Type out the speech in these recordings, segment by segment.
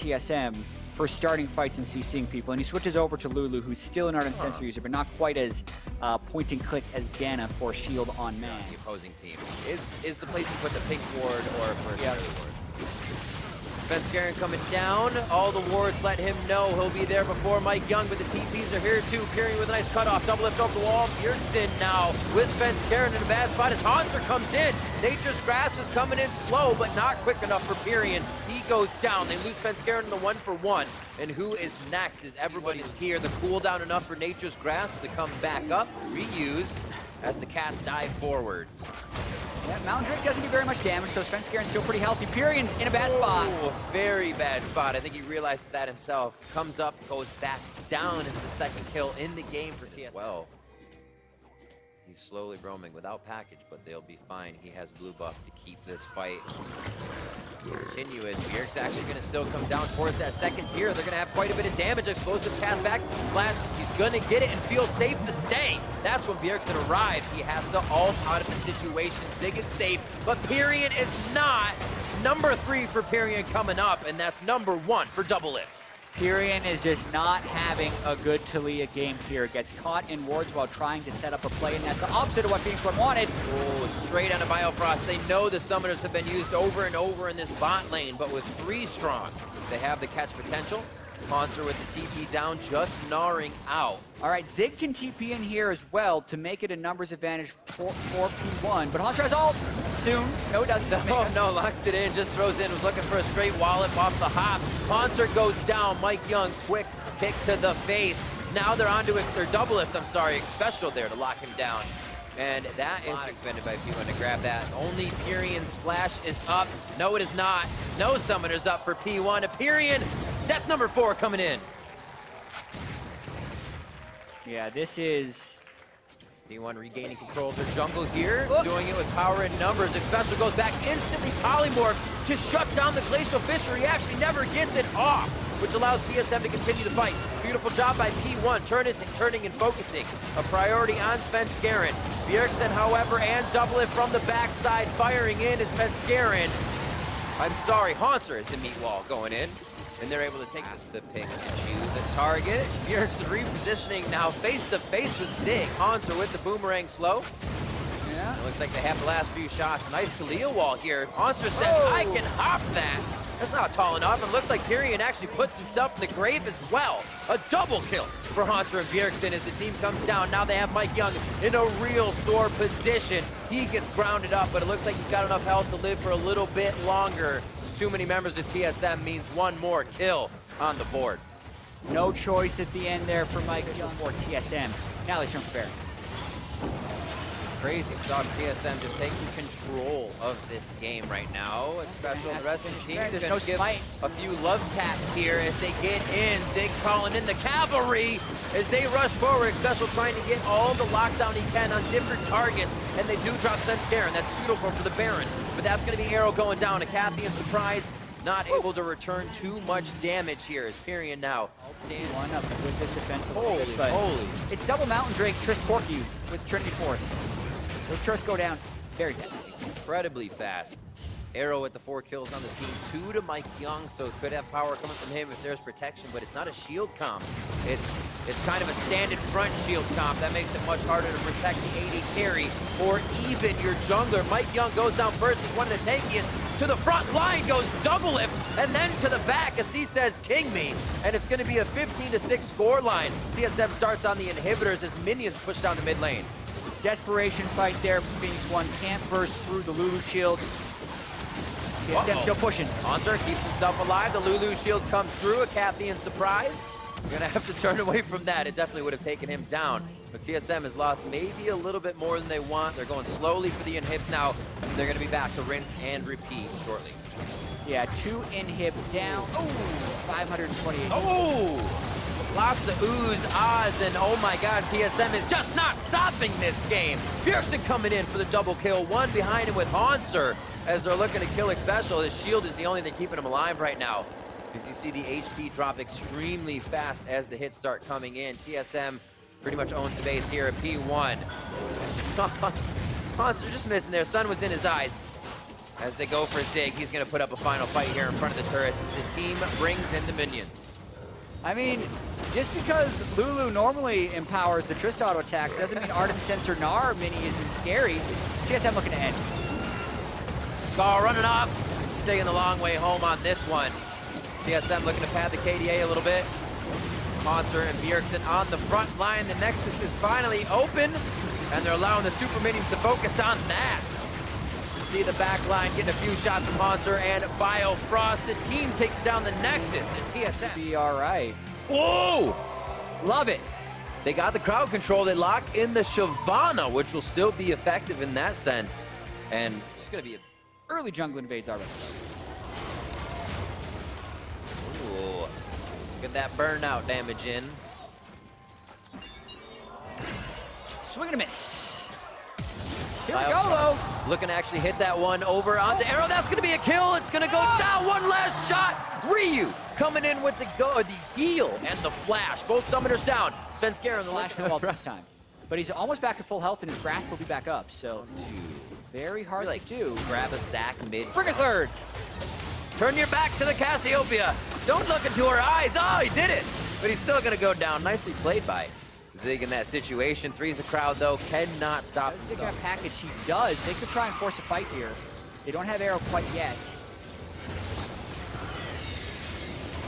TSM for starting fights and CCing people, and he switches over to Lulu, who's still an ardent sensor user, but not quite as point and click as Ganna for shield on man. The opposing team is the place to put the pink ward or first early ward. Svenskeren coming down. All the wards let him know he'll be there before Mike Young, but the TPs are here too. Pyrian with a nice cutoff. Double lift over the wall. Bjergsen now with Svenskeren in a bad spot as Hanser comes in. Nature's Grasp is coming in slow, but not quick enough for Pyrian. He goes down. They lose Svenskeren in the 1-for-1. And who is next? Is everybody is here. The cooldown enough for Nature's Grasp to come back up. Reused as the Cats dive forward. Yeah, Mountain Drake doesn't do very much damage, so Svenskeren's still pretty healthy. Pyrian's in a bad spot. Very bad spot. I think he realizes that himself. Comes up, goes back down as the second kill in the game for TSM. Well, he's slowly roaming without package, but they'll be fine. He has blue buff to keep this fight continuous. Bjerg's actually going to still come down towards that second tier. They're going to have quite a bit of damage. Explosive cast back, flashes. He's going to get it and feel safe to stay. That's when Bjergsen arrives. He has to ult out of the situation. Zig is safe, but Pyrian is not. Number 3 for Pyrian coming up, and that's number 1 for Double Lift. Pyrian is just not having a good Taliyah game here. Gets caught in wards while trying to set up a play, and that's the opposite of what Phoenix1 wanted. Oh, straight on a Biofrost. They know the summoners have been used over and over in this bot lane, but with 3 strong, they have the catch potential. Hanser with the TP down, just gnawing out. All right, Zig can TP in here as well to make it a numbers advantage for P1, but Hanser has ult soon. No, it doesn't. No, locks it in, just throws in, was looking for a straight wallop off the hop. Hanser goes down, Mike Young, quick kick to the face. Now they're onto it, or double lift, I'm sorry, special there to lock him down. And that is expended by P1 to grab that. Only Pyrian's flash is up. No, it is not. No summoners up for P1. A Pyrian, death number 4 coming in. Yeah, this is... P1 regaining control of their jungle here, doing it with power and numbers. Special goes back, instantly polymorph to shut down the Glacial Fissure. He actually never gets it off, which allows TSM to continue the fight. Beautiful job by P1, turning and focusing. A priority on Svenskeren. Bjergsen, however, and double it from the backside, firing in is Svenskeren. I'm sorry, Hanser is the meat wall going in. And they're able to take this to pick and choose a target. Bjergsen repositioning now face to face with Zig. Hanser with the boomerang slow. Yeah. It looks like they have the last few shots. Nice Taliyah wall here. Hanser says, I can hop that. That's not tall enough. And looks like Pyrian actually puts himself in the grave as well. A double kill for Hanser and Bjergsen as the team comes down. Now they have Mike Young in a real sore position. He gets grounded up, but it looks like he's got enough health to live for a little bit longer. Too many members of TSM means one more kill on the board. No choice at the end there for Mike Young for TSM. Now they jump fair. Crazy stuff. TSM just taking control of this game right now. Special, the rest of the team is going to give a few love taps here as they get in. Zig calling in the cavalry as they rush forward. Special trying to get all the lockdown he can on different targets, and they do drop Svenskeren. That's beautiful for the Baron. But that's going to be Arrow going down. A Cathian surprise, not able to return too much damage here as Pyrian now. One up with this defensive. Holy. It's double Mountain Drake, Triss Corky with Trinity Force. Those Triss go down very fast. Incredibly fast. Arrow with the 4 kills on the team, 2 to Mike Young, so could have power coming from him if there's protection, but it's not a shield comp. It's kind of a standard front shield comp. That makes it much harder to protect the AD carry or even your jungler. Mike Young goes down first, he's one of the tankiest. To the front line goes double lift, and then to the back as he says, king me. And it's gonna be a 15-6 score line. TSM starts on the inhibitors as minions push down the mid lane. Desperation fight there for Phoenix1. Can't burst through the Lulu shields. TSM still pushing. Hanser keeps himself alive. The Lulu shield comes through. A Cathian surprise. You're gonna have to turn away from that. It definitely would have taken him down. But TSM has lost maybe a little bit more than they want. They're going slowly for the inhibs now. They're gonna be back to rinse and repeat shortly. Yeah, 2 inhibs down. Oh, 528. Oh! Lots of oohs, ahs, and oh my god, TSM is just not stopping this game. Bjergsen coming in for the double kill, 1 behind him with Hanser as they're looking to kill Special. His shield is the only thing keeping him alive right now. As you see the HP drop extremely fast as the hits start coming in. TSM pretty much owns the base here at P1. Hanser just missing there, sun was in his eyes. As they go for Zig, he's going to put up a final fight here in front of the turrets as the team brings in the minions. I mean, just because Lulu normally empowers the Trist auto attack doesn't mean Artem Sensor Gnar mini isn't scary. TSM looking to end. Scar running off. He's taking the long way home on this one. TSM looking to pad the KDA a little bit. Monster and Bjergsen on the front line. The Nexus is finally open, and they're allowing the super minions to focus on that. See the back line getting a few shots from Monster and Biofrost. The team takes down the Nexus and TSM. Be all right. Whoa! Love it. They got the crowd control. They lock in the Shyvana, which will still be effective in that sense. And it's going to be Early jungle invades already. Ooh. Look at that burnout damage in. Swing and a miss. Here we go, though. Looking to actually hit that one over onto Arrow. That's going to be a kill. It's going to go down. One last shot. Ryu coming in with the heal and the flash. Both summoners down. Svenskeren on the Flash no ult this time. But he's almost back at full health, and his grasp will be back up. So very hard to do. Grab a sack mid. Bring a third. Turn your back to the Cassiopeia. Don't look into her eyes. Oh, he did it. But he's still going to go down. Nicely played by Zig in that situation. Three's a crowd, though. Cannot stop. Zig got a package. He does. They could try and force a fight here. They don't have Arrow quite yet.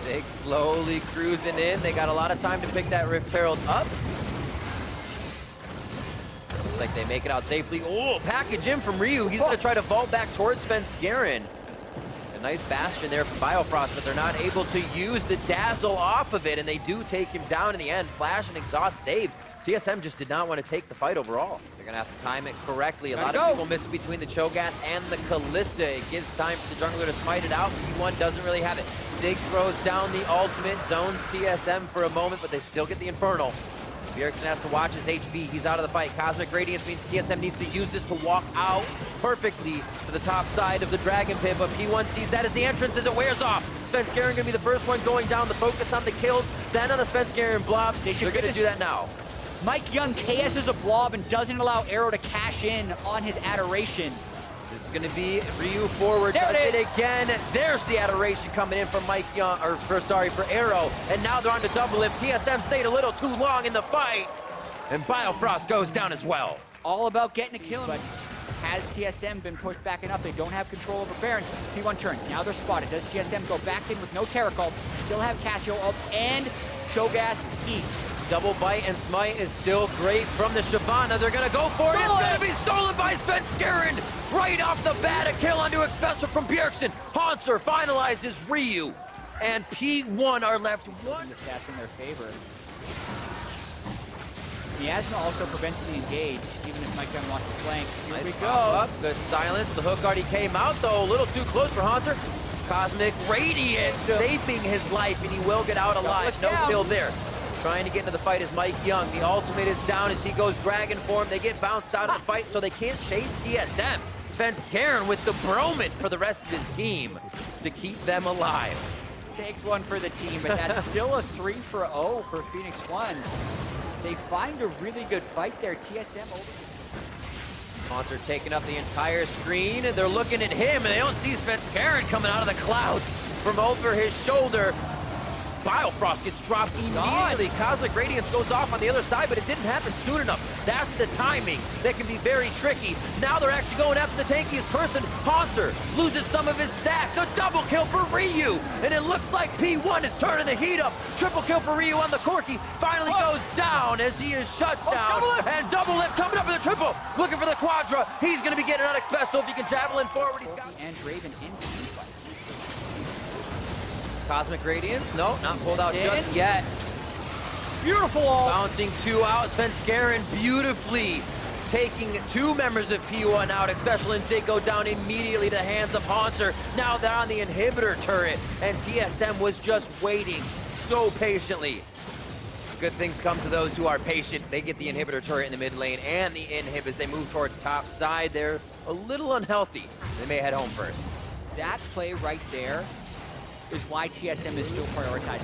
Zig slowly cruising in. They got a lot of time to pick that Rift Herald up. Looks like they make it out safely. Oh, package in from Ryu. He's going to try to vault back towards Svenskeren. A nice bastion there from Biofrost, but they're not able to use the dazzle off of it, and they do take him down in the end. Flash and exhaust saved. TSM just did not want to take the fight overall. They're going to have to time it correctly. A lot of people miss between the Cho'Gath and the Callista. It gives time for the jungler to smite it out. P1 doesn't really have it. Zig throws down the ultimate, zones TSM for a moment, but they still get the Infernal. Bjergsen has to watch his HP. He's out of the fight. Cosmic Radiance means TSM needs to use this to walk out perfectly to the top side of the Dragon Pit, but P1 sees that as the entrance as it wears off. Svenskeren going to be the first one going down. The focus on the kills, then on the Svenskeren blobs. They're going to do that now. Mike Young KS's a blob and doesn't allow Arrow to cash in on his adoration. This is going to be Ryu forward. Does it again. There's the adoration coming in from Mike Young, or for Arrow. And now they're on to double lift. TSM stayed a little too long in the fight. And Biofrost goes down as well. All about getting a kill, but has TSM been pushed back enough? They don't have control over Baron. P1 turns. Now they're spotted. Does TSM go back in with no Terra Cult? Still have Cassio ult and Cho'Gath eats. Double bite and smite is still great from the Shyvana. They're going to go for it. It's going to be stolen by Svenskeren. Right off the bat, a kill onto Expressor from Bjergsen. Hanser finalizes Ryu. And P1 are left one. The stats in their favor. Miasma also prevents the engage, even if Mike Young wants to flank. Here Nice we go. Up. Good silence. The hook already came out, though. A little too close for Hanser. Cosmic Radiance saving his life, and he will get out alive. No kill there. Trying to get into the fight is Mike Young. The ultimate is down as he goes dragon form. They get bounced out of the fight, so they can't chase TSM. Svenskeren with the Broman for the rest of his team to keep them alive. Takes one for the team, but that's still a 3-0 for Phoenix1. They find a really good fight there. TSM over. Monster taking up the entire screen, and they're looking at him, and they don't see Svenskeren coming out of the clouds from over his shoulder. Biofrost gets dropped immediately. Cosmic Radiance goes off on the other side, but it didn't happen soon enough. That's the timing that can be very tricky. Now they're actually going after the tankiest person. Hanser loses some of his stacks. A double kill for Ryu, and it looks like P1 is turning the heat up. Triple kill for Ryu on the Corki. Finally goes down as he is shut down. And double lift coming up with a triple. Looking for the Quadra. He's going to be getting on Expesto if he can javelin forward. He's got and Draven in team fights. Cosmic Radiance, no, not pulled out just yet. Beautiful ult. Bouncing two out, Svenskeren beautifully taking two members of P1 out. Special and Zig go down immediately to the hands of Hanser. Now they're on the inhibitor turret, and TSM was just waiting so patiently. Good things come to those who are patient. They get the inhibitor turret in the mid lane and the inhib as they move towards top side. They're a little unhealthy. They may head home first. That play right there is why TSM is still prioritizing.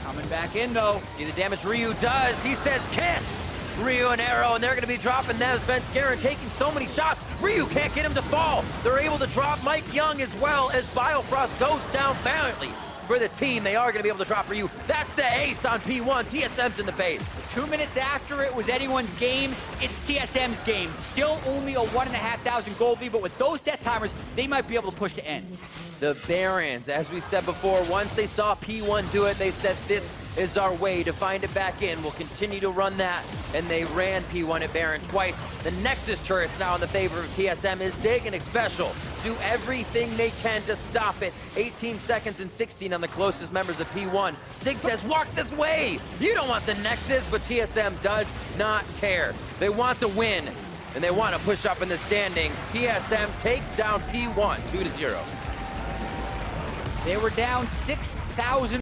Coming back in though. See the damage Ryu does. He says kiss. Ryu and Arrow, and they're going to be dropping them. Svenskeren taking so many shots. Ryu can't get him to fall. They're able to drop Mike Young as well as Biofrost goes down valiantly. For the team, they are going to be able to drop Ryu. That's the ace on P1. TSM's in the base. 2 minutes after it was anyone's game, it's TSM's game. Still only a 1,500 gold lead, but with those death timers, they might be able to push to end. The Barons, as we said before, once they saw P1 do it, they said this is our way to find it back in. We'll continue to run that, and they ran P1 at Baron twice. The Nexus turret's now in the favor of TSM. Is Zig and Xpecial do everything they can to stop it. 18 seconds and 16 on the closest members of P1. Zig says, walk this way. You don't want the Nexus, but TSM does not care. They want the win, and they want to push up in the standings. TSM take down P1 2-0. They were down 6,000.